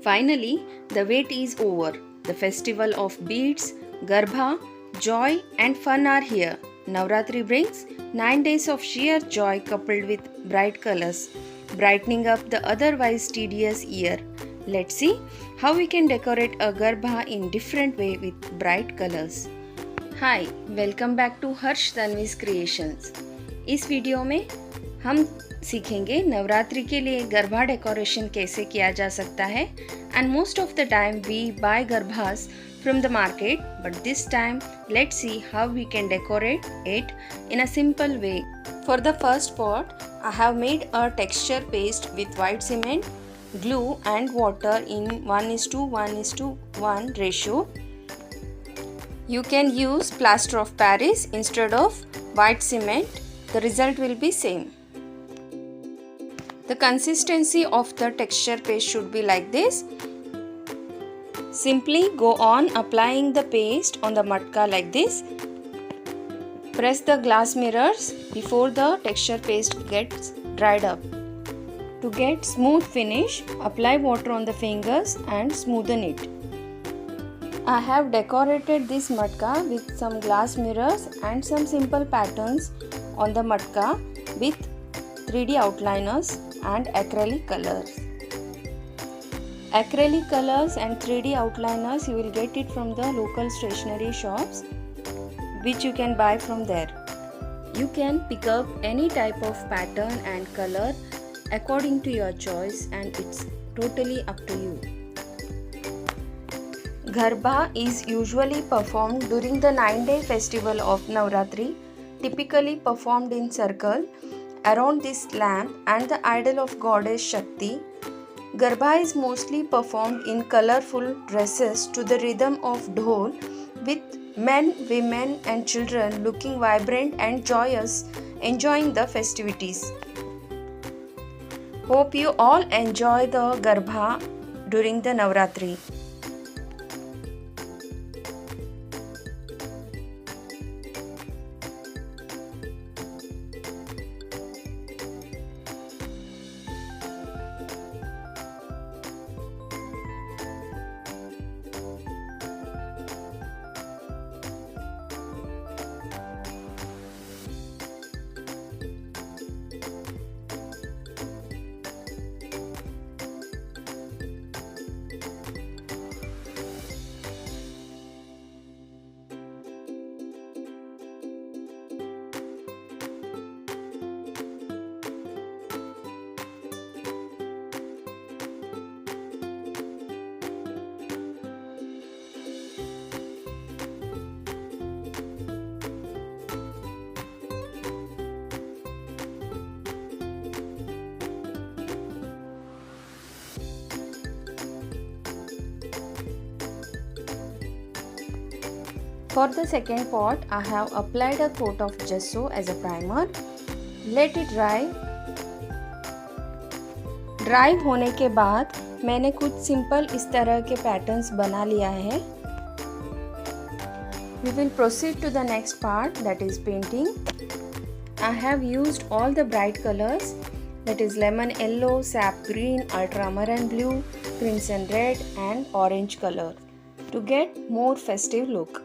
Finally, the wait is over. The festival of beads, Garbha, joy and fun are here. Navratri brings 9 days of sheer joy coupled with bright colors, brightening up the otherwise tedious year. Let's see how we can decorate a Garbha in different way with bright colors. Hi, welcome back to Harsh Tanvi's creations. इस video में हम सीखेंगे नवरात्रि के लिए garba decoration कैसे किया जा सकता है। And most of the time we buy garbas from the market, but this time let's see how we can decorate it in a simple way. For the first part, I have made a texture paste with white cement, glue and water in 1:1:1 ratio. You can use plaster of Paris instead of white cement. The result will be same. The consistency of the texture paste should be like this. Simply go on applying the paste on the matka like this. Press the glass mirrors before the texture paste gets dried up. To get smooth finish, apply water on the fingers and smoothen it. I have decorated this matka with some glass mirrors and some simple patterns on the matka with 3D outliners and acrylic colors. Acrylic colors and 3D outliners you will get it from the local stationery shops, which you can buy from there. You can pick up any type of pattern and color according to your choice, and it's totally up to you. Garbha is usually performed during the 9-day festival of Navratri, typically performed in circle around this lamp and the idol of goddess Shakti. Garbha is mostly performed in colorful dresses to the rhythm of dhol, with men, women and children looking vibrant and joyous, enjoying the festivities. Hope you all enjoy the Garbha during the Navratri. For the second part, I have applied a coat of gesso as a primer. Let it dry. Dry होने के बाद मैंने कुछ simple इस तरह के patterns बना लिया है. We will proceed to the next part, that is painting. I have used all the bright colors, that is lemon yellow, sap green, ultramarine blue, crimson red and orange color to get more festive look.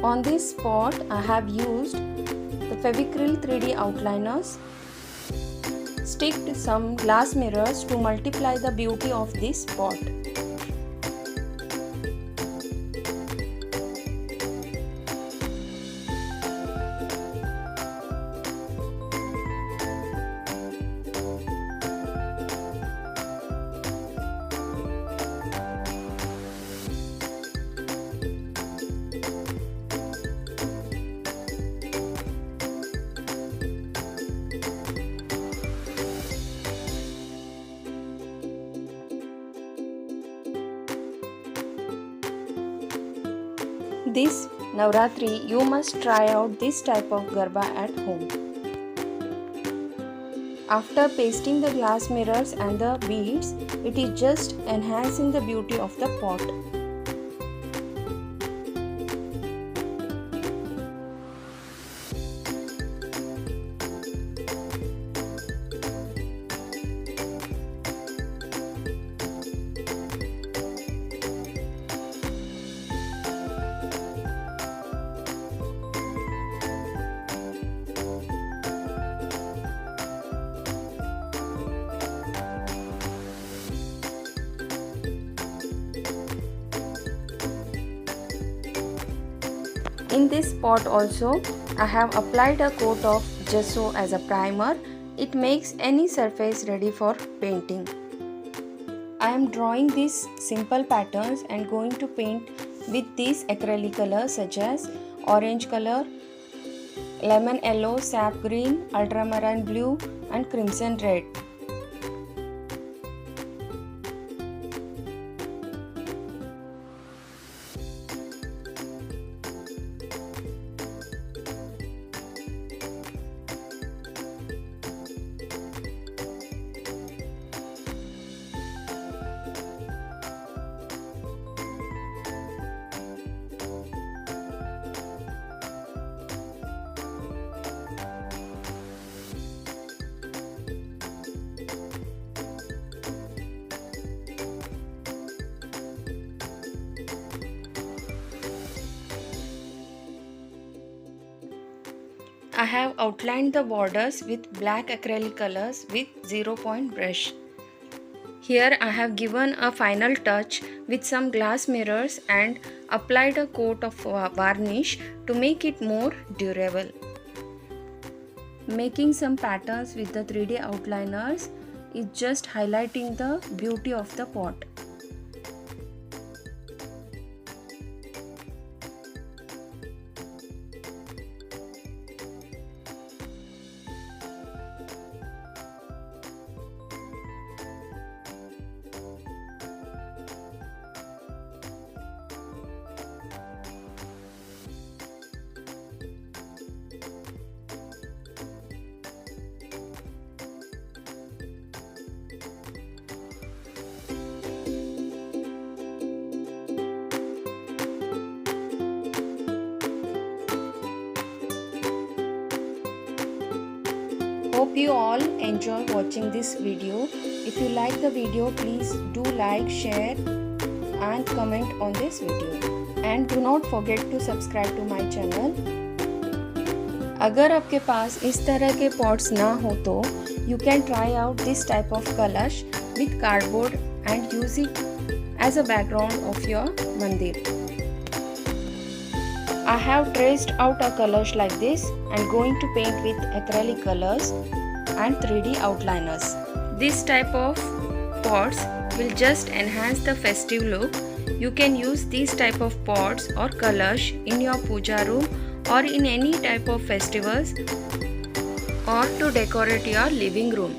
On this pot, I have used the Fevicryl 3D outliners, sticked some glass mirrors to multiply the beauty of this pot. This Navratri, you must try out this type of Garbha at home. After pasting the glass mirrors and the beads, it is just enhancing the beauty of the pot. In this pot also, I have applied a coat of gesso as a primer. It makes any surface ready for painting. I am drawing these simple patterns and going to paint with these acrylic colors such as orange color, lemon yellow, sap green, ultramarine blue and crimson red. I have outlined the borders with black acrylic colors with 0-point brush. Here I have given a final touch with some glass mirrors and applied a coat of varnish to make it more durable. Making some patterns with the 3D outliners is just highlighting the beauty of the pot. Hope you all enjoy watching this video. If you like the video, please do like, share and comment on this video. And do not forget to subscribe to my channel. अगर आपके पास इस तरह के pots ना हो तो you can try out this type of kalash with cardboard and use it as a background of your mandir. I have traced out a kalash like this and going to paint with acrylic colors and 3D outliners. This type of pots will just enhance the festive look. You can use these type of pots or kalash in your puja room or in any type of festivals or to decorate your living room.